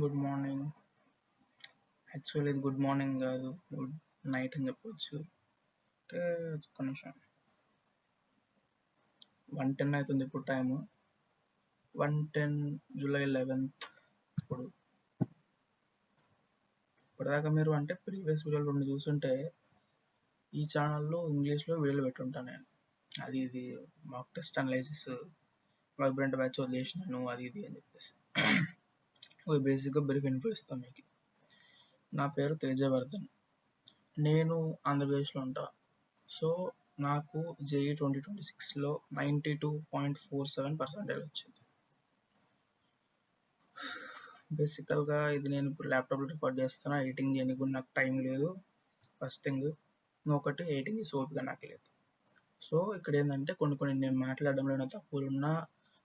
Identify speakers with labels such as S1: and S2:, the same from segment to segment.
S1: Good morning. Actually ఇది good morning కాదు, good night అని చెప్పొచ్చు. అంటే ఒక్క నిమిషం, 1:10 అవుతుంది ఇప్పుడు టైము. 1:10 July 11th. ఇప్పటిదాకా మీరు అంటే ప్రీవియస్ వీడియోలు 2 చూస్తుంటే ఈ ఛానల్లో ఇంగ్లీష్లో వీడియోలు పెట్టుంటాను నేను. అది ఇది mock test analysis, vibrant batch వదిలేసినాను అది ఇది అని చెప్పేసి. బేసిక్గా బ్రీఫ్ ఇన్ఫో ఇస్తాను మీకు. నా పేరు తేజవర్ధన్, నేను ఆంధ్రప్రదేశ్లో ఉంటా. సో నాకు జేఈ 2026లో 92.47% వచ్చింది. బేసికల్గా ఇది నేను ఇప్పుడు ల్యాప్టాప్లో రికార్డ్ చేస్తున్నా. ఎడిటింగ్ చేయడానికి కూడా నాకు టైం లేదు ఫస్ట్ థింగ్. ఇంకొకటి ఎడిటింగ్ ఓపిక నాకు లేదు. సో ఇక్కడ ఏంటంటే కొన్ని నేను మాట్లాడడంలో ఏమైనా తప్పులు ఉన్నా,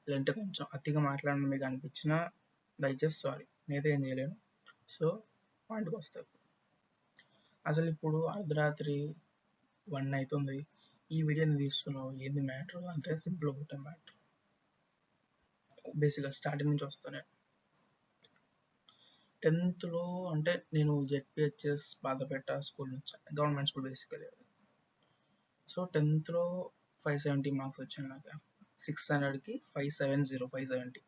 S1: లేదంటే కొంచెం అతిగా మాట్లాడడం మీకు అనిపించినా దయచేసి సారీ, నేనైతే ఏం చేయలేను. సో పాయింట్కి వస్తాయి. అసలు ఇప్పుడు అర్ధరాత్రి 1 అవుతుంది, ఈ వీడియోని తీస్తున్నావు, ఏంది మ్యాటర్ అంటే సింపుల్ ఒకటే మ్యాటర్. బేసిక్గా స్టార్టింగ్ నుంచి వస్తాను. 10th అంటే నేను జెడ్పిహెచ్ఎస్ బాధపేట స్కూల్ నుంచి, government school basically. So 10th 570 marks వచ్చాయి నాకు. 600కి 570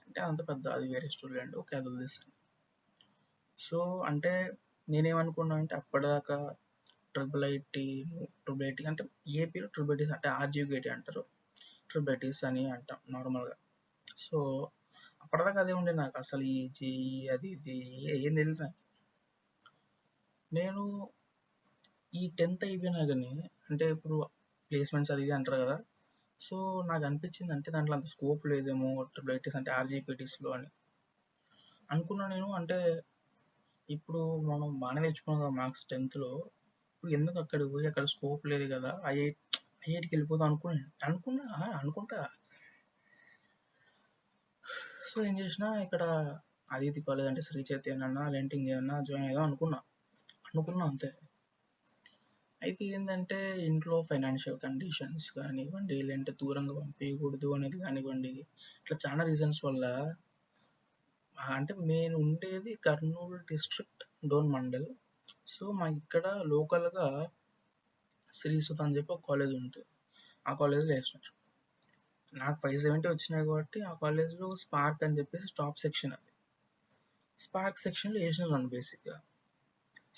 S1: అంటే అంత పెద్ద, అది వేరే స్టూడెంట్, ఓకే అది వదిలేస్తాను. సో అంటే నేనేమనుకున్నా అంటే అప్పటిదాకా ట్రిపుల్ ఐటీ అంటే ఏపీలో ట్రిపుల్ ఐటీస్ అంటే ఆర్జీయూకేటీ అంటారు, ట్రిపుల్ ఐటీస్ అని అంటాం నార్మల్గా. సో అప్పటిదాకా అదే ఉండే నాకు. అసలు ఈ జేఈ అది ఇది ఏం తెలియదు నాకు. నేను ఈ 10th అయిపోయినా కానీ అంటే ఇప్పుడు ప్లేస్మెంట్స్ అది ఇది అంటారు కదా. సో నాకు అనిపించింది అంటే దాంట్లో అంత స్కోప్ లేదేమో ట్రిపుల్ ఐటీస్ అంటే ఆర్జీపీటీస్లో అని అనుకున్నా నేను. అంటే ఇప్పుడు మనం బాగానే తెచ్చుకున్నాం కదా మార్క్స్ 10thలో, ఇప్పుడు ఎందుకు అక్కడికి పోయి అక్కడ స్కోప్ లేదు కదా, ఐఐటికి వెళ్ళిపోదాం అనుకుంటా. సో ఏం చేసినా ఇక్కడ ఆదిత్య కాలేజ్ అంటే శ్రీ చైతన్య అన్నా లేదంటే ఇంకేమన్నా జాయిన్ అయ్యాం అనుకున్నా అంతే. అయితే ఏంటంటే ఇంట్లో ఫైనాన్షియల్ కండిషన్స్ కానివ్వండి, లేదంటే దూరంగా పంపించకూడదు అనేది కానివ్వండి, ఇట్లా చాలా రీజన్స్ వల్ల అంటే నేను ఉండేది కర్నూలు డిస్ట్రిక్ట్, డోన్ మండల్. సో మా ఇక్కడ లోకల్గా శ్రీసుత్ అని చెప్పి ఒక కాలేజ్ ఉంటుంది, ఆ కాలేజ్లో వేసినారు. నాకు 570 వచ్చినాయి కాబట్టి ఆ కాలేజ్లో స్పార్క్ అని చెప్పేసి టాప్ సెక్షన్, అది స్పార్క్ సెక్షన్లో వేసినారు నన్ను బేసిక్గా.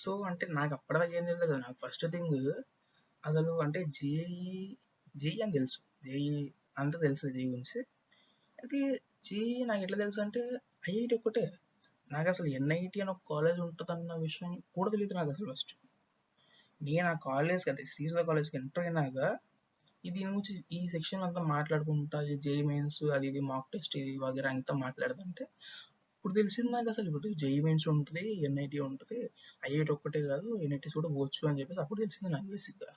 S1: సో అంటే నాకు అప్పటిదాకా ఏం తెలియదు కదా. నాకు ఫస్ట్ థింగ్ అసలు అంటే జేఈ అని తెలుసు, జేఈ అంతా తెలుసు జేఈ గురించి. అయితే జేఈ నాకు ఎట్లా తెలుసు అంటే ఐఐటి ఒక్కటే. నాకు అసలు ఎన్ఐటి అని ఒక కాలేజ్ ఉంటుందన్న విషయం కూడా తెలియదు నాకు అసలు. ఫస్ట్ నేను ఆ కాలేజ్కి అంటే శ్రీసుధ కాలేజ్కి ఎంటర్ అయినాక దీని గురించి ఈ సెక్షన్ అంతా మాట్లాడుకుంటా, ఈ జేఈ మెయిన్స్ అది ఇది మాక్ టెస్ట్ ఇది వగేరా అంతా మాట్లాడుతుంటే ఇప్పుడు తెలిసింది నాకు అసలు. ఇప్పుడు జేఈ మెయిన్స్ ఉంటుంది, ఎన్ఐటి ఉంటుంది, ఐఐటి ఒక్కటే కాదు ఎన్ఐటీస్ కూడా పోవచ్చు అని చెప్పేసి అప్పుడు తెలిసింది నాకు బేసిక్గా.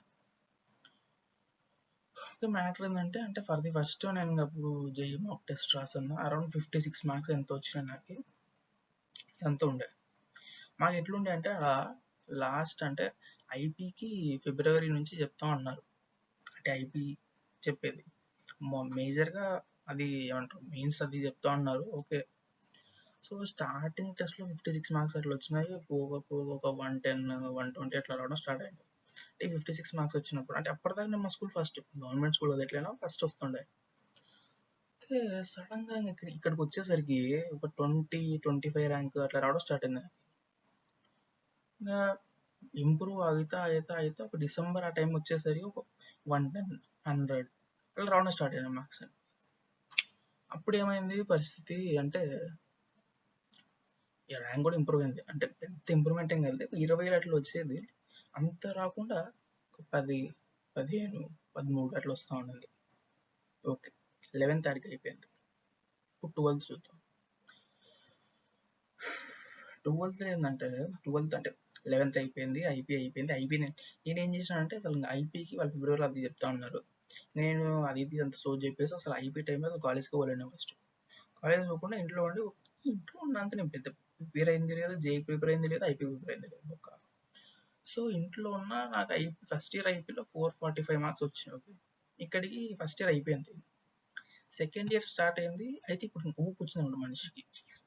S1: మ్యాటర్ ఏంటంటే అంటే ఫర్ ది ఫస్ట్ నేను అప్పుడు జేఈ మాక్ టెస్ట్ రాసాను. అరౌండ్ 56 మార్క్స్ ఎంత వచ్చినాయి నాకు, ఎంత ఉండే. మాకు ఎట్లుండే అంటే లాస్ట్ అంటే ఐపీకి ఫిబ్రవరి నుంచి చెప్తాం అన్నారు. అంటే ఐపీ చెప్పేది మేజర్గా అది ఏమంటారు మెయిన్స్ అది చెప్తా ఉన్నారు, ఓకే. సో స్టార్టింగ్ టెస్ట్లో 56 మార్క్స్ అట్లా వచ్చినాయి. పోగా ఒక 110 120 అట్లా రావడం స్టార్ట్ అయింది. అంటే 56 మార్క్స్ వచ్చినప్పుడు అంటే అప్పటిదాకా నేను మా స్కూల్ ఫస్ట్, గవర్నమెంట్ స్కూల్ అది ఎట్లయినా ఫస్ట్ వస్తుండే. అయితే సడన్గా ఇక్కడికి వచ్చేసరికి ఒక 20-25 ర్యాంక్ అట్లా రావడం స్టార్ట్ అయింది. ఇంకా ఇంప్రూవ్ అయితే ఒక డిసెంబర్ ఆ టైం వచ్చేసరికి ఒక 110 100 అట్లా రావడం స్టార్ట్ అయింది మార్క్స్. అప్పుడు ఏమైంది పరిస్థితి అంటే ర్యాంక్ కూడా ఇంప్రూవ్ అయింది. అంటే పెద్ద ఇంప్రూవ్మెంట్ ఏం కాదు, 20 అట్లా వచ్చేది, అంత రాకుండా ఒక 10, 15, 13 అట్లా వస్తూ ఉండింది. ఓకే 11th ఆడికి అయిపోయింది. ఇప్పుడు 12th చూద్దాం. 12th ఏంటంటే 12th అంటే 11th అయిపోయింది, ఐపీ అయిపోయింది. నేనేం చేశానంటే అసలు ఐపీకి వాళ్ళు ఫిబ్రవరిలో అది చెప్తా ఉన్నారు. నేను అది ఇది అంత సోజ్ చెప్పేసి అసలు ఐపీ టైంలో కాలేజ్కి పోలేను. ఫస్ట్ కాలేజ్ పోకుండా ఇంట్లో ఉన్నంత నేను పెద్ద ప్రిపేర్ అయింది లేదు, జేఈ ప్రిపేర్ అయింది లేదు, ఐపీ ప్రిపేర్ అయింది లేదు ఒక. సో ఇంట్లో ఉన్న నాకు ఫస్ట్ ఇయర్ ఐపీలో 445 మార్క్స్ వచ్చినాయి. ఓకే ఇక్కడికి ఫస్ట్ ఇయర్ అయిపోయింది. సెకండ్ ఇయర్ స్టార్ట్ అయింది. అయితే ఇప్పుడు ఊపు వచ్చిందన్నమాట మనిషికి.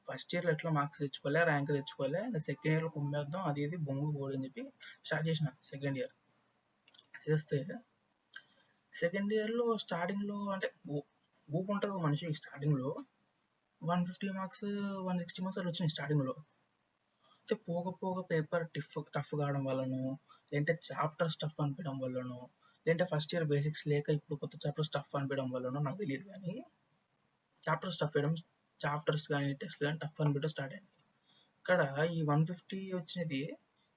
S1: ఫస్ట్ ఇయర్‌లో ఎట్లా మార్క్స్ తెచ్చుకోలే, ర్యాంక్ తెచ్చుకోలే. ఇంక సెకండ్ ఇయర్‌లో కుమ్మేద్దాం అది ఇది బొంగు బోడు అని చెప్పి స్టార్ట్ చేసిన సెకండ్ ఇయర్. చేస్తే సెకండ్ ఇయర్‌లో స్టార్టింగ్‌లో అంటే ఊపు ఉంటుంది మనిషికి స్టార్టింగ్‌లో. 150 మార్క్స్, 160 మార్క్స్ అట్లా వచ్చినాయి స్టార్టింగ్‌లో. సో పోగ పేపర్ టఫ్ కావడం వల్లనో, లేదంటే చాప్టర్స్ టఫ్ అనిపించడం వల్లనో, లేదంటే ఫస్ట్ ఇయర్ బేసిక్స్ లేక ఇప్పుడు కొత్త చాప్టర్స్ టఫ్ అనిపించడం వల్లనో నాకు తెలియదు కానీ చాప్టర్స్ టఫ్ వేయడం, చాప్టర్స్ కానీ టెస్ట్లు కానీ టఫ్ అనిపించడం స్టార్ట్ అయింది. ఇక్కడ ఈ 150 వచ్చినది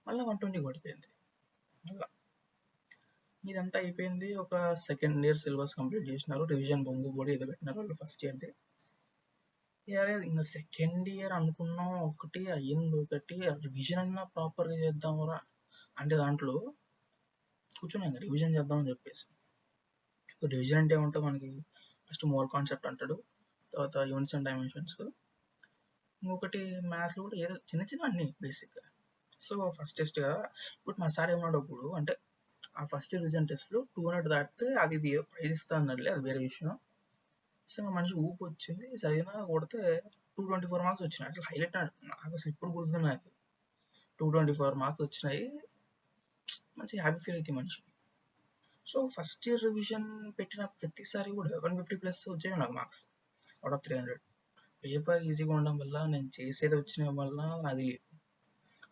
S1: మళ్ళీ 120 పడిపోయింది. మళ్ళీ ఇదంతా అయిపోయింది. ఒక సెకండ్ ఇయర్ సిలబస్ కంప్లీట్ చేసినారు. రివిజన్ బొంగు కూడా ఏదో పెట్టినారు వాళ్ళు ఫస్ట్ ఇయర్ది. ఇంకా సెకండ్ ఇయర్ అనుకున్నాం ఒకటి అయ్యింది, ఒకటి రివిజన్ అన్నా ప్రాపర్గా చేద్దాంరా అంటే దాంట్లో కూర్చున్నాం ఇంకా రివిజన్ చేద్దామని చెప్పేసి. రివిజన్ అంటే ఏముంటుంది మనకి, ఫస్ట్ మోర్ కాన్సెప్ట్ అంటాడు, తర్వాత యూనిట్స్ అండ్ డైమెన్షన్స్, ఇంకొకటి మ్యాథ్స్లో కూడా ఏదో చిన్న చిన్న అన్నీ బేసిక్గా. సో ఫస్ట్ టెస్ట్ కదా, ఇప్పుడు మా సార్ ఏమన్నాడు అప్పుడు అంటే ఆ ఫస్ట్ రివిజన్ టెస్ట్లో 200 దాటితే అది ఇది ప్రైజ్ ఇస్తా అన్నాడులే, అది వేరే విషయం. సో మనిషి ఊపు వచ్చింది, చదివినా కొడితే 224 మార్క్స్ వచ్చినాయి. అసలు హైలైట్ నాకు అసలు ఇప్పుడు గుర్తున్నాయి. 224 మార్క్స్ వచ్చినాయి, మంచి హ్యాపీ ఫీల్ అవుతాయి మనిషి. సో ఫస్ట్ ఇయర్ రివిజన్ పెట్టిన ప్రతిసారి కూడా 150+ వచ్చాయి నాకు మార్క్స్ అవుట్ ఆఫ్ 300. పేపర్ ఈజీగా ఉండడం వల్ల, నేను చేసేది వచ్చిన వల్ల అది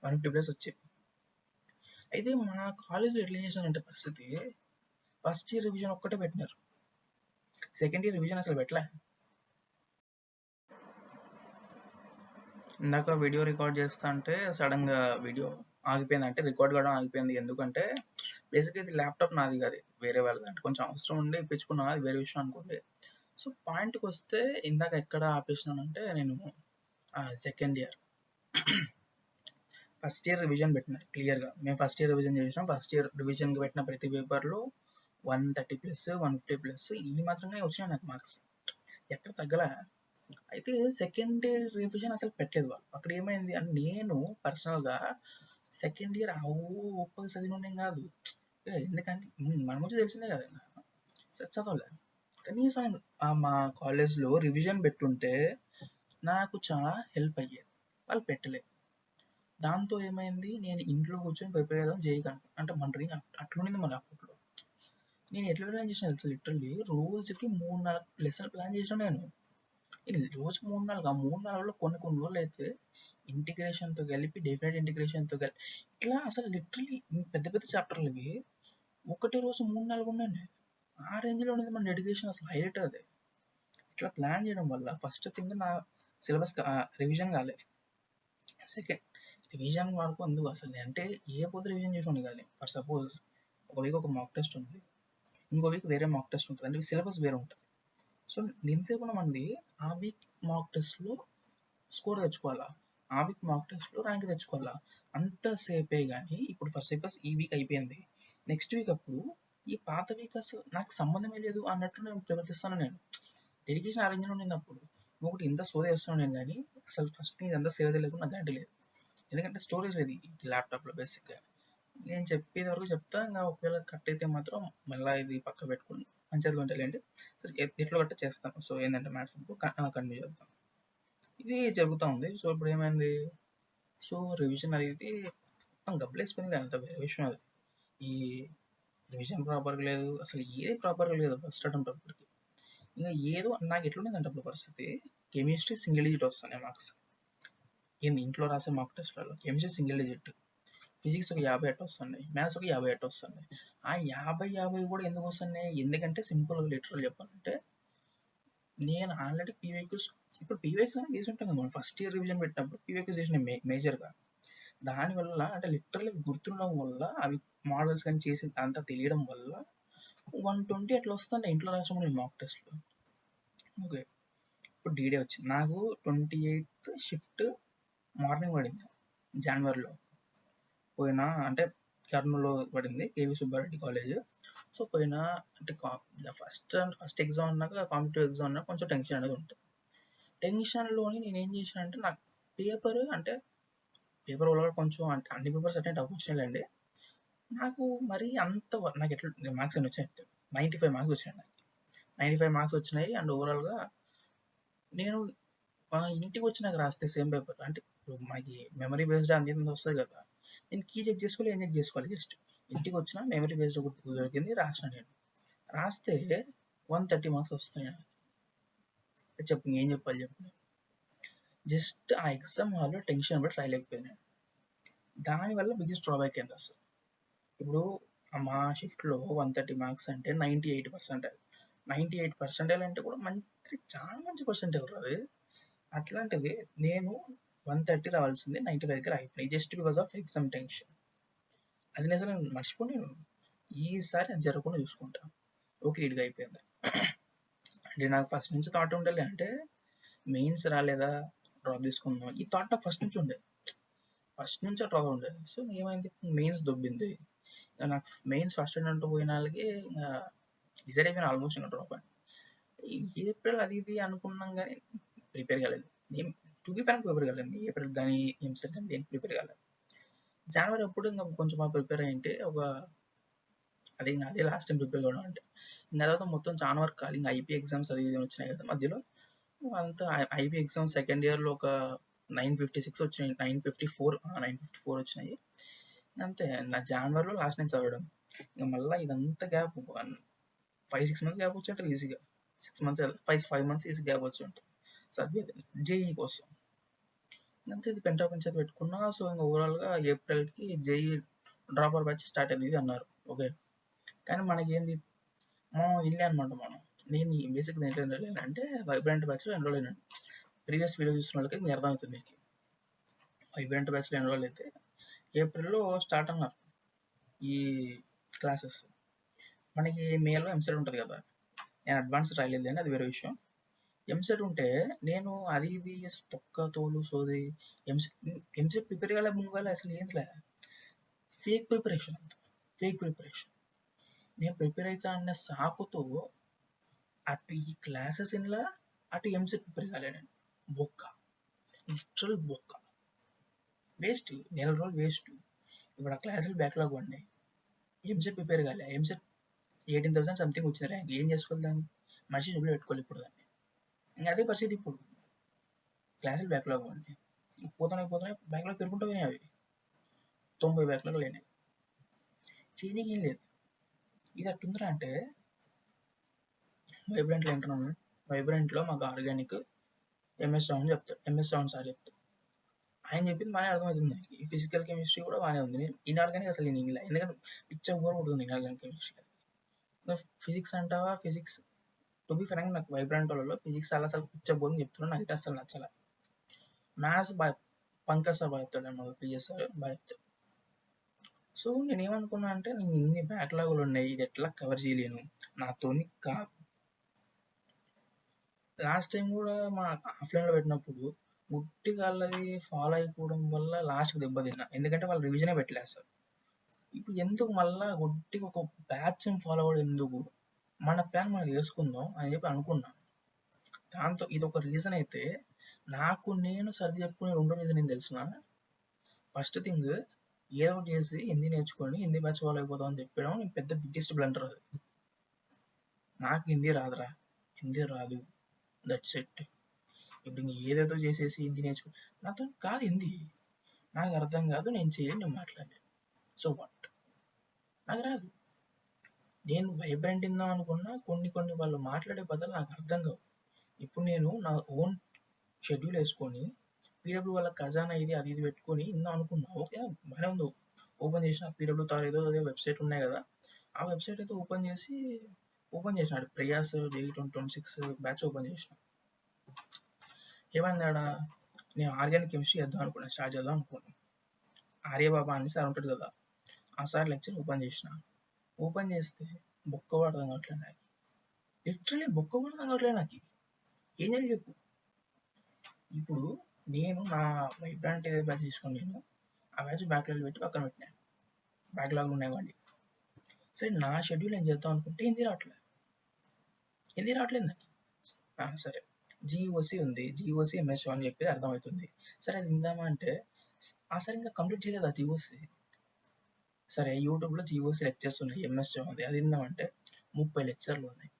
S1: 150+ వచ్చాయి. అయితే మా కాలేజ్లో ఎట్లా చేశానంటే పరిస్థితి, ఫస్ట్ ఇయర్ రివిజన్ ఒక్కటే పెట్టినారు, సెకండ్ ఇయర్ రివిజన్ అసలు పెట్టలే. ఇందాక వీడియో రికార్డ్ చేస్తా అంటే సడన్గా వీడియో ఆగిపోయింది, అంటే రికార్డ్ కావడం ఆగిపోయింది. ఎందుకంటే బేసిక్గా ఇది ల్యాప్టాప్ నాది కాదు, వేరే వాళ్ళది. అంటే కొంచెం అవసరం ఉండి ఇప్పించుకున్నా, అది వేరే విషయం అనుకోండి. సో పాయింట్కి వస్తే ఇందాక ఎక్కడ ఆపేసినానంటే, నేను second year first year revision పెట్టిన క్లియర్గా. మేము ఫస్ట్ ఇయర్ రివిజన్ చేసినాం. ఫస్ట్ ఇయర్ రివిజన్కి పెట్టిన ప్రతి పేపర్లో 130+, 150+, ఈ మాత్రమే వచ్చినాయి నాకు మార్క్స్, ఎక్కడ తగ్గలే. అయితే సెకండ్ ఇయర్ రివిజన్ అసలు పెట్టలేదు వాళ్ళు. అక్కడ ఏమైంది అంటే, నేను పర్సనల్గా సెకండ్ ఇయర్ ఒప్పగా చదివిన కాదు, ఎందుకంటే మన గురించి తెలిసిందే కదా, చదవలే. కనీసం మా కాలేజ్లో రివిజన్ పెట్టుంటే నాకు చాలా హెల్ప్ అయ్యేది, వాళ్ళు పెట్టలేదు. దాంతో ఏమైంది, నేను ఇంట్లో కూర్చొని ప్రిపేర్ చేద్దాం చేయగలను అంటే మన డ్రీమ్ అట్లుండింది మన అప్పట్లో. నేను ఎట్లా ప్లాన్ చేసిన తెలుసు, లిటరల్లీ రోజుకి 3-4 లెసన్ ప్లాన్ చేసిన నేను. రోజు 3-4, ఆ 3-4లో కొన్ని రోజులు అయితే ఇంటిగ్రేషన్తో కలిపి, డెఫినెట్ ఇంటిగ్రేషన్తో కలిపి, ఇట్లా అసలు లిటరల్లీ పెద్ద పెద్ద చాప్టర్లు ఇవి ఒకటే రోజు 3-4 ఉన్నాయి. ఆ రేంజ్లో ఉండేది మన డెడికేషన్, అసలు హైలైట్ అది. ఇట్లా ప్లాన్ చేయడం వల్ల ఫస్ట్ థింగ్ నా సిలబస్ రివిజన్ కాలేదు. సెకండ్ రివిజన్ వరకు అందుకు అసలు అంటే ఏ పోతే రివిజన్ చేసుకోండి కాదు. ఫర్ సపోజ్ ఒక వీక్ ఒక మాక్ టెస్ట్ ఉంది, ఇంకో వీక్ వేరే మాక్ టెస్ట్ ఉంటుంది, అంటే సిలబస్ వేరే ఉంటుంది. సో ఎంతసేపు మంది ఆ వీక్ మాక్ టెస్ట్లో స్కోర్ తెచ్చుకోవాలా, ఆ వీక్ మాక్ టెస్ట్లో ర్యాంక్ తెచ్చుకోవాలా, అంతసేపే. కానీ ఇప్పుడు ఫర్ సపోజ్ ఈ వీక్ అయిపోయింది, నెక్స్ట్ వీక్ అప్పుడు ఈ పాత వీక్ అసలు నాకు సంబంధమే లేదు అన్నట్టు నేను ప్రవర్తిస్తాను. నేను డెడికేషన్ అరేంజ్ ఉండింది అప్పుడు. ఇంకొకటి ఇంత సోది చేస్తున్నాను నేను, కానీ అసలు ఫస్ట్ థింగ్ ఇదంతా సేవ్ లేదు, నాకు గ్యారంటీ లేదు. ఎందుకంటే స్టోరేజ్ లేదు ఈ ల్యాప్టాప్లో. బేసిక్గా నేను చెప్పేది వరకు చెప్తా, ఇంకా ఒకవేళ కట్ అయితే మాత్రం మళ్ళీ ఇది పక్క పెట్టుకుని మంచిగా ఉంటాయండి. సో ఎట్లా కట్ట చేస్తాను. సో ఏంటంటే మ్యాథ్స్ కంటిన్యూ చేద్దాం. ఇది జరుగుతూ ఉంది. సో ఇప్పుడు ఏమైంది, సో రివిజన్ అనేది మొత్తం గబ్బలేసిపోయింది, అంత వేరే విషయం అది. ఈ రివిజన్ ప్రాపర్గా లేదు, అసలు ఏది ప్రాపర్గా లేదు ఫస్ట్ అటెంప్ట్ అప్పటికి. ఇంకా ఏదో నాకు ఎట్లుండేదంటే అప్పుడు పరిస్థితి, కెమిస్ట్రీ సింగిల్ డిజిట్ వస్తున్నాయి మార్క్స్. ఏంది ఇంట్లో రాసే మాక్ టెస్ట్లలో కెమిస్ట్రీ సింగిల్ డిజిట్, ఫిజిక్స్ ఒక 50 అట్ట వస్తున్నాయి, మ్యాథ్స్ ఒక 50 అట్ట వస్తున్నాయి. ఆ 50 కూడా ఎందుకు వస్తున్నాయి, ఎందుకంటే సింపుల్గా లిటరల్ చెప్పాలంటే, నేను ఆల్రెడీ పీవైక్యూస్, ఇప్పుడు పీవైక్యూస్ అనేది చేసి ఉంటాం కదా మనం ఫస్ట్ ఇయర్ రివిజన్ పెట్టినప్పుడు, పీవైక్యూస్ చేసిన మేజర్గా. దానివల్ల అంటే లిటరల్లీ గుర్తుండడం వల్ల, అవి మోడల్స్ కానీ చేసి అంతా తెలియడం వల్ల 120 అట్లా వస్తున్నాయి ఇంట్లో రాసాము మాక్ టెస్ట్లో. ఓకే, ఇప్పుడు డీడే వచ్చింది నాకు 28th షిఫ్ట్ మార్నింగ్ పడింది జనవరిలో. పోయినా అంటే కర్నూలులో పడింది, కేవీ సుబ్బారెడ్డి కాలేజ్. సో పోయినా అంటే ఫస్ట్ ఎగ్జామ్ అన్నాక, కాంపిటేటివ్ ఎగ్జామ్ అన్నాక కొంచెం టెన్షన్ అనేది ఉంటుంది. టెన్షన్లోని నేను ఏం చేసిన అంటే, నాకు పేపర్ వల్ల కొంచెం అంటే అన్ని పేపర్స్ అటెండ్ వచ్చినాయండి. నాకు మరి అంత నాకు ఎట్లా మార్క్స్ అని వచ్చాయి 95 మార్క్స్ వచ్చాయి నాకు. 95 మార్క్స్ వచ్చినాయి. అండ్ ఓవరాల్గా నేను ఇంటికి వచ్చినాక రాస్తే సేమ్ పేపర్ అంటే ఇప్పుడు మనకి మెమరీ బేస్డ్ అంది వస్తుంది కదా, నేను కీ చెక్ చేసుకోవాలి, ఏం చెక్ చేసుకోవాలి, జస్ట్ ఇంటికి వచ్చిన మెమరీ బేస్డ్ ఒకటి దొరికింది, రాసిన. నేను రాస్తే 130 మార్క్స్ వస్తున్నాయి నాకు. చెప్పు ఏం చెప్పాలి చెప్పు. జస్ట్ ఆ ఎగ్జామ్ హాల్లో టెన్షన్ బట్టి రాయలేకపోయినాను. దానివల్ల బిగ్గెస్ట్ డ్రాబ్యాక్ ఏంది అసలు. ఇప్పుడు మా షిఫ్ట్లో 130 మార్క్స్ అంటే 98%. 98% అంటే కూడా మంచి చాలా మంచి పర్సెంటేజ్ అది. అట్లాంటిది నేను 130 రావాల్సింది 95 దగ్గర అయిపోయినాయి, just because of exam tension. అది నేను అసలు మర్చిపోయి ఈసారి అది జరగకుండా చూసుకుంటా. ఓకే ఇదిగా అయిపోయింది. అంటే నాకు ఫస్ట్ నుంచి థాట్ ఉండాలి అంటే మెయిన్స్ రాలేదా డ్రాప్ తీసుకుందాం, ఈ థాట్ నాకు ఫస్ట్ నుంచి ఉండే, ఫస్ట్ నుంచి డ్రాప్ ఉండేది. సో ఏమైంది, మెయిన్స్ దొబ్బింది. నాకు మెయిన్స్ ఫస్ట్ అంటూ పోయిన వాళ్ళకి ఇంకా డిసైడ్ అయిపోయిన ఆల్మోస్ట్ ఇంకా డ్రాప్ అని. ఏప్రిల్ అది ఇది అనుకున్నాం కానీ ప్రిపేర్ కాలేదు. నేను టు బి ఫ్రాంక్ ప్రిపేర్ కాలేదు, ఏప్రిల్ కానీ ఎంసెట్ కానీ దేనికి ప్రిపేర్ కాలేదు. జనవరి అప్పుడు ఇంకా కొంచెం బాగా ప్రిపేర్ అయ్యింటే అదే లాస్ట్ టైం ప్రిపేర్ కావడం అంటే. ఇంకా తర్వాత మొత్తం చాలా వరకు కాదు, ఇంకా ఐపీ ఎగ్జామ్స్ అది ఇది వచ్చినాయి కదా మధ్యలో. అంతా ఐపీ ఎగ్జామ్స్ సెకండ్ ఇయర్లో ఒక 956 వచ్చినాయి, 954 వచ్చినాయి అంతే. నా జనవరిలో లాస్ట్ నేను చదవడం, ఇంకా మళ్ళీ ఇదంతా గ్యాప్ 5-6 months గ్యాప్ వచ్చి ఉంటుంది ఈజీగా. 6 months 5 months ఈజీ గ్యాప్ వచ్చి ఉంటుంది చదివేది జేఈ కోసం. అంతే ఇది పెంటా పంచాయతీ పెట్టుకున్నా. సో ఇంకా ఓవరాల్గా ఏప్రిల్కి జేఈ డ్రాపర్ బ్యాచ్ స్టార్ట్ అయింది ఇది అన్నారు. ఓకే కానీ మనకేంది మనం ఇల్లే అనమాట. నేను బేసిక్ దేంట్లో ఎన్రోల్ అయినా అంటే వైబ్రెంట్ బ్యాచ్లో ఎన్రోల్ అయినాను. ప్రీవియస్ వీడియో చూసిన వాళ్ళకి మీకు అర్థమవుతుంది. మీకు వైబ్రెంట్ బ్యాచ్లో ఎన్రోల్ అయితే ఏప్రిల్లో స్టార్ట్ అన్నారు ఈ క్లాసెస్. మనకి మేలో ఎంసెట్ ఉంటుంది కదా, నేను అడ్వాన్స్ రాయలేదు అని అది వేరే విషయం. ఎంసెట్ ఉంటే నేను అది ఇది తొక్క తోలు సోది ఎంసెట్ ప్రిపేర్ కాలే ముంగాలే అసలు ఏంటిలే, ఫేక్ ప్రిపరేషన్ అంత ఫేక్ ప్రిపరేషన్. నేను ప్రిపేర్ అవుతా అన్న సాకుతో అటు ఈ క్లాసెస్ ఇన్లా అటు ఎంసెట్ ప్రిపేర్ కాలే నేను. బొక్క, లిటరల్ బొక్క, వేస్ట్, నెల రోజులు వేస్ట్. ఇప్పుడు ఆ క్లాసులు బ్యాక్లాగ్ పడినాయి, ఎంసెట్ ప్రిపేర్ కాలే. ఎంసెట్ 18,000 సంథింగ్ వచ్చింది ర్యాంక్, ఏం చేసుకోవాలి దాన్ని, మనిషి జబ్బులు పెట్టుకోవాలి ఇప్పుడు దాన్ని. ఇంకా అదే పరిస్థితి ఇప్పుడు, క్లాసులు బ్యాక్లాగ్ పడినాయి, పోతున్నాయి బ్యాక్లాగ్ పెరుగుకుంటూ పోయినాయి. అవి 90 బ్యాక్లాగ్ లేనాయి, చేయడానికి ఏం లేదు. ఇది అట్టుందిరా అంటే వైబ్రెంట్లో వింటున్నాను. వైబ్రెంట్లో మాకు ఆర్గానిక్ ఎంఎస్ రావణ్ చెప్తాడు, ఎంఎస్ రావణ్ సార్ చెప్తాడు. ఆయన చెప్పింది బాగానే అర్థమవుతుంది. ఈ ఫిజికల్ కెమిస్ట్రీ కూడా బాగానే ఉంది. నేను ఇన్ఆర్గానిక్ అసలు నేను ఇలా, ఎందుకంటే పిచ్చర్ బోర్ కొడుతుంది ఇన్ఆర్గానిక్ కెమిస్ట్రీ. ఇంకా ఫిజిక్స్ అంటావా, ఫిజిక్స్ టు బి ఫ్రాంక్ నాకు వైబ్రెంట్ వాళ్ళలో ఫిజిక్స్ అసలు పిచ్చర్ బోర్ చెప్తున్నాను, నాకు అయితే అసలు నచ్చలే. మ్యాథ్స్ బాగా పంకజ్ సార్ బాగా చెప్తాడు అన్నమాట, పిఎస్ సార్ బాగా చెప్తాడు. సో నేనేమనుకున్నా అంటే నేను ఇన్ని బ్యాక్లాగులు ఉన్నాయి, ఇది ఎట్లా కవర్ చేయలేను, నాతోని కాదు. లాస్ట్ టైం కూడా మా ఆఫ్లైన్లో పెట్టినప్పుడు గుట్టిగా వాళ్ళది ఫాలో అయిపోవడం వల్ల లాస్ట్కి దెబ్బతిన్నా, ఎందుకంటే వాళ్ళు రివిజనే పెట్టలేదు అసలు. ఇప్పుడు ఎందుకు మళ్ళా గుట్టిగా ఒక బ్యాచ్ ఫాలో అవ్వడం ఎందుకు, మన ప్లాన్ మనం వేసుకుందాం అని చెప్పి అనుకున్నా. దాంతో ఇది ఒక రీజన్ అయితే, నాకు నేను సర్ది చెప్పుకునే 2 రీజన్ ఏం తెలిసిన. ఫస్ట్ థింగ్, ఏదో ఒకటి చేసి హిందీ నేర్చుకొని హిందీ బ్యాచ్ ఫాలో అయిపోదాం అని చెప్పడం పెద్ద బిగ్గెస్ట్ బ్లండర్ అది. నాకు హిందీ రాదురా, హిందీ రాదు, దట్స్ ఇట్. ఇప్పుడు ఇంక ఏదేదో చేసేసి హిందీ నేర్చుకో, నాతో కాదు హిందీ, నాకు అర్థం కాదు, నేను చేయలేను, నేను మాట్లాడలేను. సో వాట్, నాకు రాదు. నేను వైబ్రెంట్ ఇందాం అనుకున్నా, కొన్ని వాళ్ళు మాట్లాడే పదాలు నాకు అర్థం కావు. ఇప్పుడు నేను నా ఓన్ షెడ్యూల్ వేసుకొని పీడబ్ల్యూ వాళ్ళ ఖజానా ఇది అది ఇది పెట్టుకొని ఇందాం అనుకున్నా. ఓకే బాగానే ఉంది, ఓపెన్ చేసిన పీడబ్ల్యూ తార్ ఏదో వెబ్సైట్ ఉన్నాయి కదా, ఆ వెబ్సైట్ అయితే ఓపెన్ చేసినాడు ప్రియాస్ జేఈ 2026 బ్యాచ్ ఓపెన్ చేసిన. ఏమైంది ఆడ, నేను ఆర్గానిక్ కెమిస్ట్రీ స్టార్ట్ చేద్దాం అనుకున్నాను. ఆర్యబాబా అని సార్ ఉంటాడు కదా, ఆ సార్ లెక్చర్ ఓపెన్ చేస్తే బొక్క కూడా అర్థం కావట్లేదు నాకు, లిటరలీ బొక్క కూడా అర్థం కావట్లేదు నాకు. ఏం చేయాలి చెప్పు. ఇప్పుడు నేను నా వైబ్రాంట్ ఏదో బ్యాచ్ తీసుకొని నేను ఆ బ్యాచ్ బ్యాక్లాగ్ పెట్టి పక్కన పెట్టినాను, బ్యాక్లాగ్లు ఉన్నాయి వాడి. సరే నా షెడ్యూల్ ఏం చేద్దాం అనుకుంటే హిందీ రావట్లేదు నాకు. సరే జీఓసి ఉంది, జీఓసి ఎంఎస్ అని చెప్పేది అర్థమవుతుంది. సరే అది విందామా అంటే సరే ఇంకా కంప్లీట్ చేయలేదు ఆ జీఓసి. సరే యూట్యూబ్లో జీఓసి లెక్చర్స్ ఉన్నాయి, ఎంఎస్ ఉంది, అది విందామంటే 30 లెక్చర్లు ఉన్నాయి.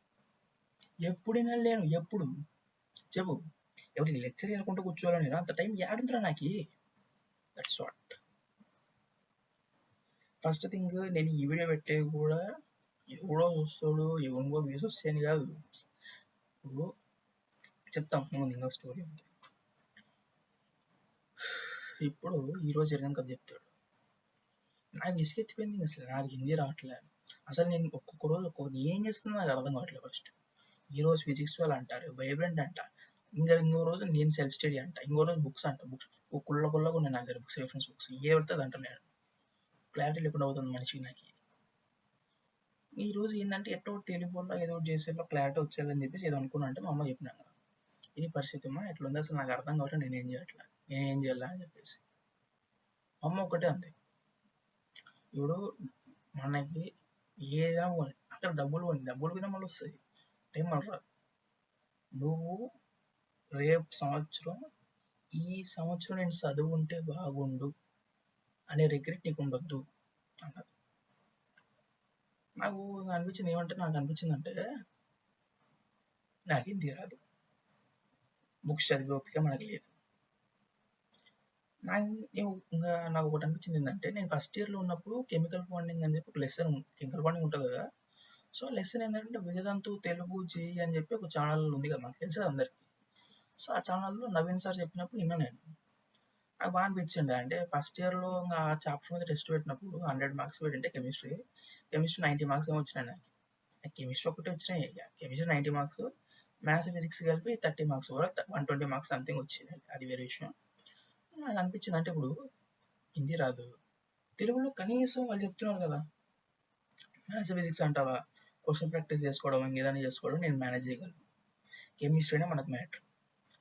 S1: ఎప్పుడైనా లేను. ఎప్పుడు చెప్పు. ఎవరి లెక్చర్ వినుకుంటూ కూర్చోవాలని అంత టైం యాడుందిరా నాకు. That's what. ఫస్ట్ థింగ్ నేను ఈ వీడియో పెట్టేది కూడా ఎవడో చూస్తాడు, ఎవరికో వ్యూస్ వస్తాయని కాదు. ఇప్పుడు చెప్తాం ముందు ఇంకో స్టోరీ ఉంది. ఇప్పుడు ఈరోజు జరిగిన కథ చెప్తాడు. నాకు విసిగెత్తిపోయింది అసలు. నాకు హిందీ రావట్లే. అసలు నేను ఒక్కొక్క రోజు ఏం చేస్తున్నా నాకు అర్థం కావట్లేదు. ఫస్ట్ ఈరోజు ఫిజిక్స్ వాళ్ళు అంటారు వైబ్రెంట్ అంట, ఇంకో రోజు నేను సెల్ఫ్ స్టడీ అంట, ఇంకో రోజు బుక్స్ అంట. బుక్స్ కుళ్ళకుళ్ళగా ఉన్నాయి నా దగ్గర బుక్స్, రిఫరెన్స్ బుక్స్. ఏ పడితే అంట నేను క్లారిటీ లేకుండా అవుతుంది మనిషికి. నాకు ఈ రోజు ఏంటంటే ఎట్టో తెలుగు వల్ల ఏదో ఒకటి చేసేలో క్లారిటీ వచ్చేయాలని చెప్పేసి ఏదో అనుకున్నా. అంటే మా అమ్మ చెప్పినాను ఇది పరిస్థితి అమ్మా ఎట్లుంది అసలు నాకు అర్థం కావట్లేదు, నేనేం చేయాలా అని చెప్పేసి. అమ్మ ఒకటే అంతే, ఇప్పుడు మనకి ఏదైనా అక్కడ డబ్బులు కూడా మళ్ళీ వస్తుంది, టైం మళ్ళీ రాదు. నువ్వు రేపు సంవత్సరం ఈ సంవత్సరం నేను చదువుంటే బాగుండు అనే రిగ్రెట్ నీకు ఉండొద్దు అన్నది. నాకు అనిపించింది ఏమంటే, నాకు అనిపించిందంటే నాకు హిందీ రాదు, బుక్స్ చదివే ఓపిక మనకు లేదు. నాకు ఒకటి అనిపించింది ఏంటంటే, నేను ఫస్ట్ ఇయర్లో ఉన్నప్పుడు కెమికల్ బాండింగ్ అని చెప్పి ఒక లెసన్, కెమికల్ బాండింగ్ ఉంటుంది కదా. సో లెసన్ ఏంటంటే వేదాంతు తెలుగు జేఈ అని చెప్పి ఒక ఛానల్ ఉంది కదా, నాకు తెలుసు అందరికి. సో ఆ ఛానల్లో నవీన్ సార్ చెప్పినప్పుడు విన్నా నేను. నాకు బాగా అనిపించింది. అంటే ఫస్ట్ ఇయర్లో ఆ చాప్టర్ మీద టెస్ట్ పెట్టినప్పుడు 100 మార్క్స్ పెట్టింటే కెమిస్ట్రీ 90 మార్క్స్ ఏమో వచ్చినాయి నాకు. కెమిస్ట్రీ ఒకటి వచ్చినాయి, కెమిస్ట్రీ 90 మార్క్స్, మ్యాథ్స్ ఫిజిక్స్ కలిపి 30 మార్క్స్, 120 మార్క్స్ సంథింగ్ వచ్చింది. అది వేరే విషయం. నాకు అనిపించింది అంటే ఇప్పుడు హిందీ రాదు, తెలుగులో కనీసం వాళ్ళు చెప్తున్నారు కదా, మ్యాథ్స్ ఫిజిక్స్ అంటావా క్వశ్చన్ ప్రాక్టీస్ చేసుకోవడం ఇంకేదైనా చేసుకోవడం నేను మేనేజ్ చేయగలను. కెమిస్ట్రీనే మనకు మ్యాటర్.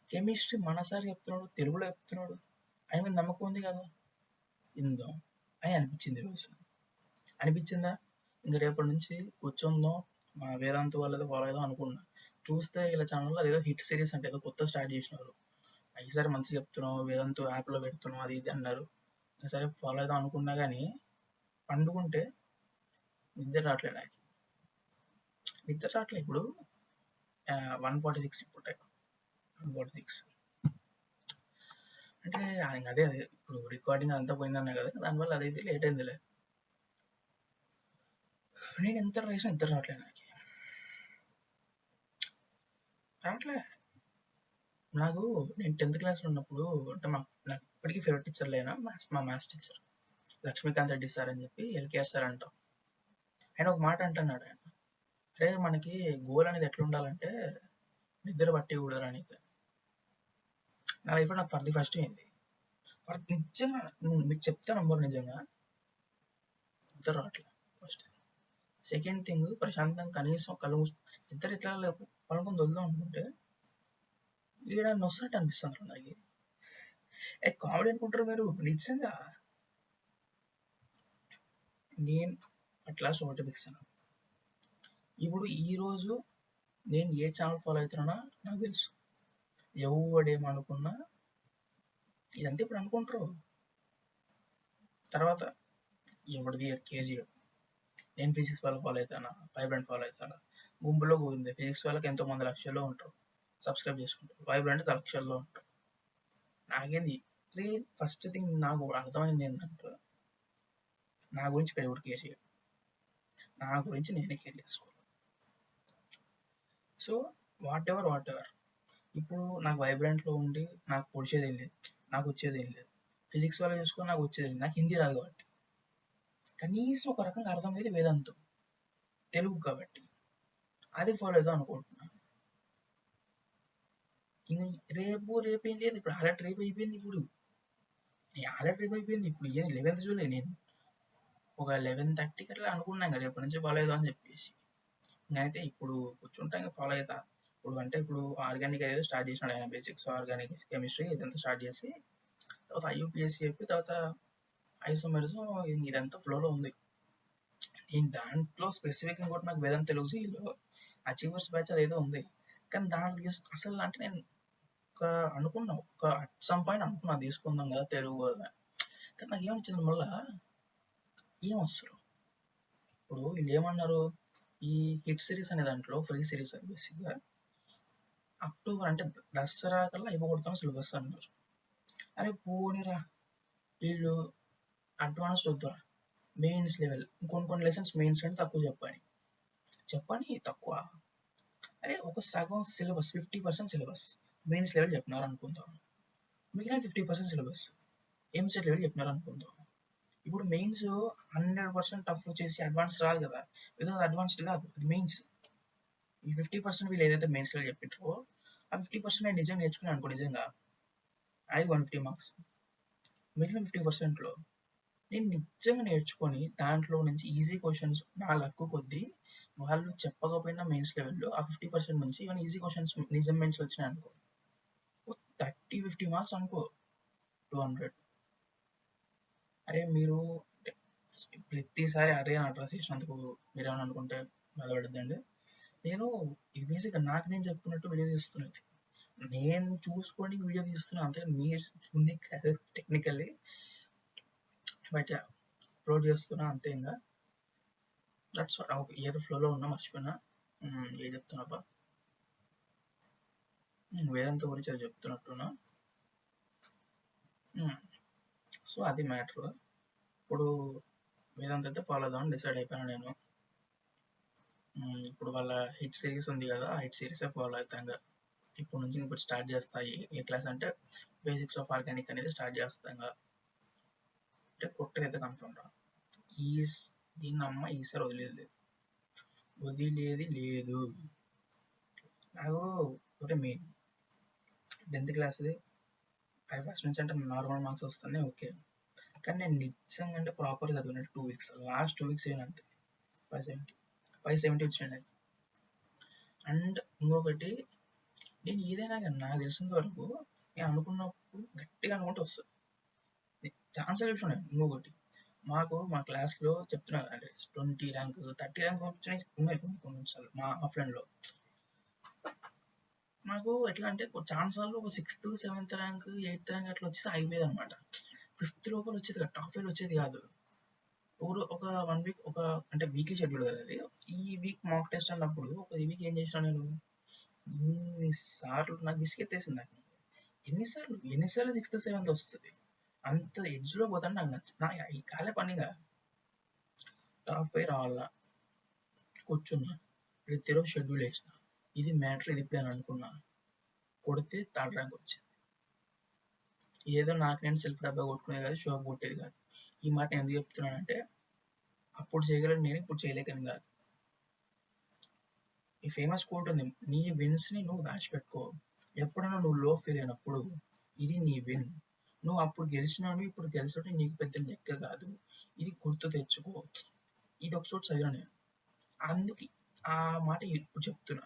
S1: కెమిస్ట్రీ మన సార్ చెప్తున్నాడు, తెలుగులో చెప్తున్నాడు, ఆయన మీద నమ్మకం ఉంది కదా, ఇందాం అని అనిపించింది ఈరోజు. అనిపించిందా? ఇంక రేపటి నుంచి కూర్చుందాం, మా వేదాంత వాళ్ళతో ఫాలో అవుదాం అనుకున్నా. చూస్తే ఇలా ఛానల్లో అదేదో హిట్ సిరీస్ అంటే ఏదో కొత్త స్టార్ట్ చేసినారు. ఈసారి మంచిగా చెప్తున్నాం, వేదాంత యాప్లో పెడుతున్నాం అది ఇది అన్నారు. సరే ఫాలో అవుదాం అనుకున్నా కానీ పండుకుంటే నిద్ర రావట్లేదు నాకు. నిద్ర రావట్లేదు. ఇప్పుడు 146 ఇప్పుడు టైం 146 అంటే అదే ఇప్పుడు రికార్డింగ్ అంతా పోయిందన్నా కదా, దానివల్ల అదైతే లేట్ అయిందిలే. నేను ఎంత ట్రై చేసినా నిద్ర రావట్లేదు నాకు. రావట్లే నాకు. నేను 10th క్లాస్లో ఉన్నప్పుడు అంటే నాకు ఇప్పటికీ ఫేవరెట్ టీచర్ లేనా మా maths teacher Lakshmikant Reddy sir అని చెప్పి ఎల్కేఆర్ సార్ అంటాం. ఆయన ఒక మాట అంటున్నాడు, ఆయన అరే మనకి గోల్ అనేది ఎట్లా ఉండాలంటే నిద్ర పట్టి కూడా నీకు. నా లైఫ్లో నాకు ఫస్ట్ అయింది. నిజంగా మీకు చెప్తే నమ్మరు, నిజంగా నిద్ర రావట్లేదు ఫస్ట్. సెకండ్ థింగ్ ప్రశాంతంగా కనీసం కళ్ళు నిద్ర ఎట్లా పనుకొని వదులుదాం అనుకుంటే ఈడ నొస్తున్నట్టు అనిపిస్తుంది నాకు. కామెడీ అనుకుంటారు మీరు, నిజంగా నేను అట్లా ఒకటి ఫిక్స్ అయ్యాను. ఇప్పుడు ఈరోజు నేను ఏ ఛానల్ ఫాలో అవుతున్నానో నాకు తెలుసు. ఎవడేమనుకున్నా ఇదంతా ఇప్పుడు అనుకుంటారు. తర్వాత ఎవరిది కేజీ, నేను ఫిజిక్స్ వాళ్ళకి ఫాలో అవుతానా, వైబ్రెంట్ ఫాలో అవుతానా, గుంపులో పోయింది. ఫిజిక్స్ వాళ్ళకి ఎంతో మంది లక్షల్లో ఉంటారు, సబ్స్క్రైబ్ చేసుకుంటారు. వైబ్రెంట్ లక్షల్లో ఉంటారు. నాకేంది ఫస్ట్ థింగ్ నాకు అర్థమైంది ఏంటంటే, నా గురించి ఇక్కడ ఎవరు కేర్ చేయరు, నా గురించి నేనే కేర్ చేసుకోవాలి. సో వాట్ ఎవర్ ఇప్పుడు నాకు వైబ్రెంట్లో ఉండి నాకు పొడిచేది ఏం లేదు, నాకు వచ్చేది ఏం లేదు. ఫిజిక్స్ వాళ్ళు చూసుకొని నాకు వచ్చేది ఏం లేదు, నాకు హిందీ రాదు కాబట్టి కనీసం ఒక రకంగా అర్థమయ్యేది వేదాంతం తెలుగు కాబట్టి అది ఫాలో అవుదాం అనుకుంటున్నాను. ఇంకా రేపు ఏం లేదు, ఇప్పుడు ఆల్రెడీ రేపు అయిపోయింది. ఇప్పుడు ఇప్పుడు ఏం 11th జూలై, నేను ఒక 11:30కి అట్లా అనుకున్నాను కదా రేపటి నుంచి ఫాలో అవుదాం అని చెప్పేసి. నేనైతే ఇప్పుడు కూర్చుంటా ఇంకా ఫాలో అవుతా. ఇప్పుడు ఆర్గానిక్ ఏదో స్టార్ట్ చేసినాడు ఆయన, బేసిక్స్ ఆర్గానిక్ కెమిస్ట్రీ ఇదంతా స్టార్ట్ చేసి తర్వాత ఐయూపీఎస్సీ చెప్పి తర్వాత ఐసోమెరిజం ఇదంతా ఫ్లోలో ఉంది. నేను దాంట్లో స్పెసిఫిక్ ఇంకోటి నాకు వేదాంత తెలుగు సిలో అచీవర్స్ బ్యాచ్ అదేదో ఉంది, కానీ దాంట్లో అసలు అంటే నేను అనుకున్నా అట్ సమ్ పాయింట్ అనుకున్నా తీసుకుందాం కదా తెలుగు కదా, కానీ నాకు ఏమొచ్చింది మళ్ళా ఏం వస్తారు. ఇప్పుడు వీళ్ళు ఏమన్నారు, ఈ హిట్ సిరీస్ అనే దాంట్లో ఫ్రీ సిరీస్ అది బేసిక్గా అక్టోబర్ అంటే దసరా కల్లా అయిపోగొడతాం సిలబస్ అన్నారు. అరే పోనీరా, వీళ్ళు అడ్వాన్స్డ్ వద్దురా, మెయిన్స్ లెవెల్ కొన్ని లెసన్స్ మెయిన్స్ అంటే తక్కువ చెప్పని తక్కువ. అరే ఒక సగం సిలబస్ 50% సిలబస్ మెయిన్స్ లెవెల్ చెప్పినారు అనుకుందాం, మిగిలిన 50% సిలబస్ ఎంసెట్ లెవెల్ చెప్పినారు అనుకుందాం. ఇప్పుడు మెయిన్స్ 100% టఫ్ వచ్చేసి అడ్వాన్స్ రాదు కదా, బికాజ్ అడ్వాన్స్డ్ కాదు, అది మెయిన్స్. ఈ 50% వీళ్ళు ఏదైతే మెయిన్స్ లెవెల్ చెప్పింటారో ఆ 50% నేను నిజంగా నేర్చుకున్నాను అనుకో, నిజంగా అది 150 మార్క్స్. మిగిలిన 50%లో నేను నిజంగా నేర్చుకొని దాంట్లో నుంచి ఈజీ క్వశ్చన్స్ నా లక్కు కొద్దీ వాళ్ళు చెప్పకపోయినా మెయిన్స్ లెవెల్లో ఆ 50% నుంచి ఏమైనా ఈజీ క్వశ్చన్స్ నిజం మెయిన్స్ వచ్చినాయి అనుకో, 30-50 మార్క్స్ అనుకో, 200. అరే మీరు ప్రతిసారి అరే అని అడ్రస్ చేసినందుకు మీరేమని అనుకుంటే బాధపడద్దండి. నేను ఇది బేసిక్గా నాకు నేను చెప్పుకున్నట్టు వీడియో తీస్తున్నది, నేను చూసుకొని వీడియో తీస్తున్నా అంతే, మీరు చూడండి కాదు టెక్నికల్లీ, బట్ అప్లోడ్ చేస్తున్నా అంతే. ఇంకా దట్స్ వాట్. ఓకే, ఏదో ఫ్లోలో ఉన్నా మర్చిపోయినా. ఏం చెప్తున్నాబ్బా, వేదాంత గురించి అది చెప్తున్నట్టున్నా. సో అది మ్యాటర్. ఇప్పుడు వేదాంత అయితే ఫాలో అవుదామని డిసైడ్ అయిపోయాను నేను. ఇప్పుడు వాళ్ళ హిట్ సిరీస్ ఉంది కదా, ఆ హిట్ సిరీసే ఫాలో అవుతాను. ఇప్పుడు నుంచి ఇప్పుడు స్టార్ట్ చేస్తాయి. ఏ క్లాస్ అంటే బేసిక్స్ ఆఫ్ ఆర్గానిక్ అనేది స్టార్ట్ చేస్తాను. అంటే కొట్టరైతే కన్ఫర్మ్ రా, దీన్ని అమ్మ ఈసారి వదిలేది లేదు. నాకు ఒకటే మెయిన్ 10th క్లాస్ది అది ఫస్ట్ నుంచి అంటే నార్మల్ మార్క్స్ వస్తున్నాయి ఓకే, కానీ నేను నిజంగా అంటే ప్రాపర్ చదివినట్టు 2 weeks, లాస్ట్ 2 weeks అయినా అంతే 570 వచ్చినాయి. అండ్ ఇంకొకటి, నేను ఏదైనా కానీ నాకు తెలిసినంత వరకు నేను అనుకున్నప్పుడు గట్టిగా అనుకుంటే వస్తుంది, ఛాన్స్ చూసాను. ఇంకొకటి, మా క్లాస్లో చెప్తున్నా అంటే 20 ర్యాంక్ 30 ర్యాంక్ వచ్చినాయి ఉన్నాయి కొన్నిసార్లు మా ఆఫ్లైన్లో. నాకు ఎట్లా అంటే ఛాన్స్ సార్లు ఒక 6th 7th rank 8th rank అట్లా వచ్చేసి అయిపోయేది అనమాట. 5th లోపల వచ్చేది కాదు, టాప్ 5 వచ్చేది కాదు. ఒక 1 week ఒక అంటే వీక్లీ షెడ్యూల్ కదా అది, ఈ వీక్ మాక్ టెస్ట్ అన్నప్పుడు ఒక వీక్ ఏం చేసినా నేను, ఇన్నిసార్లు నాకు విసిగెత్తేసింది. నాకు ఎన్నిసార్లు 6th 7th వస్తుంది, అంత ఎడ్జ్లో పోతాను. నాకు ఈ కాలే పనిగా టాప్ 5 రావాలా, కూర్చున్నా ప్రతిరోజు షెడ్యూల్ వేసిన, ఇది మ్యాటర్, ఇది ప్లాన్ అనుకున్నా, కొడితే 3rd ర్యాంక్ వచ్చింది. ఏదో నాకు నేను సెల్ఫ్ డబ్బా కొట్టుకునేది కాదు, షో కొట్టేది కాదు. ఈ మాట నేను ఎందుకు చెప్తున్నానంటే అప్పుడు చేయగలను నేను, ఇప్పుడు చేయలేకని కాదు. ఈ ఫేమస్ కోట్ ఉంది, నీ విన్స్ని నువ్వు దాచిపెట్టుకో, ఎప్పుడైనా నువ్వు లో ఫీల్ అయినప్పుడు ఇది నీ విన్, నువ్వు అప్పుడు గెలిచినావు ఇప్పుడు గెలిచడం నీకు పెద్ద లెక్క కాదు, ఇది గుర్తు తెచ్చుకో. ఇది ఒక చోటు చదివాను నేను, అందుకే ఆ మాట ఇప్పుడు చెప్తున్నా.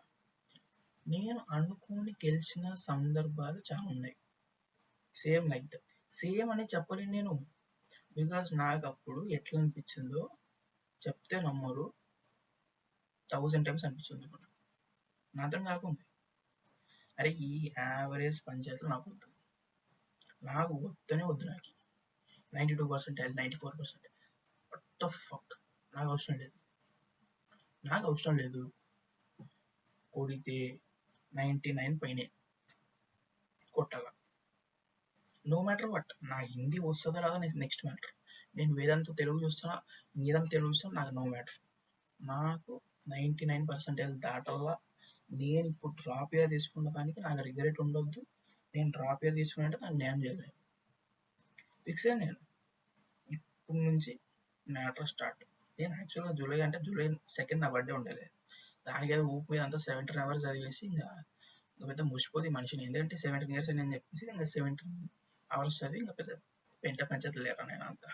S1: నేను అనుకోని గెలిచిన సందర్భాలు చాలా ఉన్నాయి, సేమ్ లైక్ దట్. సేమ్ అని చెప్పలేను నేను, బికాజ్ నాకు అప్పుడు ఎట్లా అనిపించిందో చెప్తే నమ్మరు, 1000 times అనిపించింది నాతో కాకుండా. అరే ఈ యావరేజ్ పంచాయతీలు నాకు వద్దు, నాకు వద్దనే వద్దు. నాకు 92% 94% వాట్ ద ఫక్, నాకు అవసరం లేదు. కొడితే 99 పైనే కొట్టాల, నో మ్యాటర్ వాట్. నా హిందీ వస్తుందో రాదో నెక్స్ట్ మ్యాటర్, నేను వేదాంతో తెలుగు చూస్తున్నా, వేదాంత తెలుగు చూస్తున్నా, నాకు నో మ్యాటర్. నాకు 99% దాటల్లా. నేను ఇప్పుడు డ్రాప్ ఇయర్ తీసుకున్న దానికి నాకు రిగ్రెట్ ఉండొద్దు, నేను డ్రాప్ ఇయర్ తీసుకున్నట్టే దాన్ని న్యాయం చేయలేను. ఫిక్స్ అయ్యాను నేను, ఇప్పటి నుంచి మ్యాటర్ స్టార్ట్. నేను యాక్చువల్గా జూలై 2nd నా బర్త్డే ఉండేది, దానికి ఏదో ఊపు మీద అంతా 17 hours చదివేసి ఇంకా పెద్ద ముసిపోతే మనిషిని, ఎందుకంటే 17 years అని చెప్పేసి ఇంకా 17 hours చదివి ఇంకా పెద్ద పంచాయతీ లేరా నేను అంతా.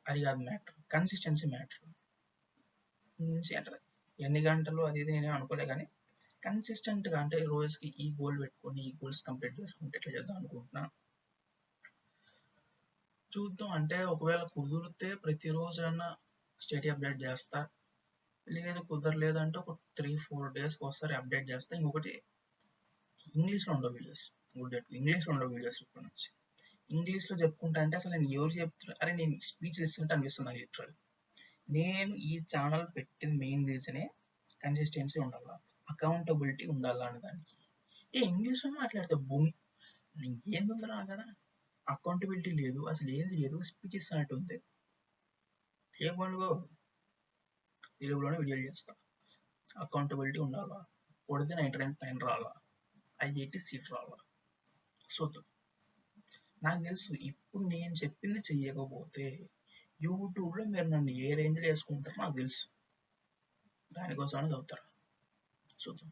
S1: అది కాదు మ్యాటర్, కన్సిస్టెన్సీ మ్యాటర్. నుంచి అంటే ఎన్ని గంటలు అది ఇది నేనే అనుకోలే, కానీ కన్సిస్టెంట్గా అంటే రోజుకి ఈ గోల్ పెట్టుకొని ఈ గోల్స్ కంప్లీట్ చేసుకుంటే ఎట్లా చేద్దాం అనుకుంటున్నా. చూద్దాం, అంటే ఒకవేళ కుదిరితే ప్రతిరోజు అయినా స్టడీ అప్డేట్ చేస్తా, లేదు కుదరలేదంటే ఒక 3-4 days ఒకసారి అప్డేట్ చేస్తా. ఇంకొకటి, ఇంగ్లీష్లో ఉండవు వీడియోస్, ఇంగ్లీష్లో ఉండవు వీడియోస్. ఇప్పటి నుంచి ఇంగ్లీష్లో చెప్పుకుంటా అంటే అసలు నేను ఎవరు చెప్తున్నా, అరే నేను స్పీచ్ ఇస్తుంటే అనిపిస్తుంది నాకు లిటరల్. నేను ఈ ఛానల్ పెట్టిన మెయిన్ రీజనే కన్సిస్టెన్సీ ఉండాల, అకౌంటబిలిటీ ఉండాల అనే దానికి. ఇంగ్లీష్లో మాట్లాడితే భూమి ఏందుందిరా అక్కడ, అకౌంటబిలిటీ లేదు, అసలు ఏంది లేదు, స్పీచ్ ఇస్తున్నట్టు ఉంది. ఏ పండుగ తెలుగులోనే వీడియోలు చేస్తా. అకౌంటబిలిటీ ఉండాలా, కొడితే 99 రాలా, ఐఐటి సీట్ రాలా. సో నాకు తెలుసు ఇప్పుడు నేను చెప్పింది చెయ్యకపోతే యూట్యూబ్లో మీరు నన్ను ఏ రేంజ్లో వేసుకుంటారో నాకు తెలుసు. దానికోసమని చదువుతారా చూద్దాం.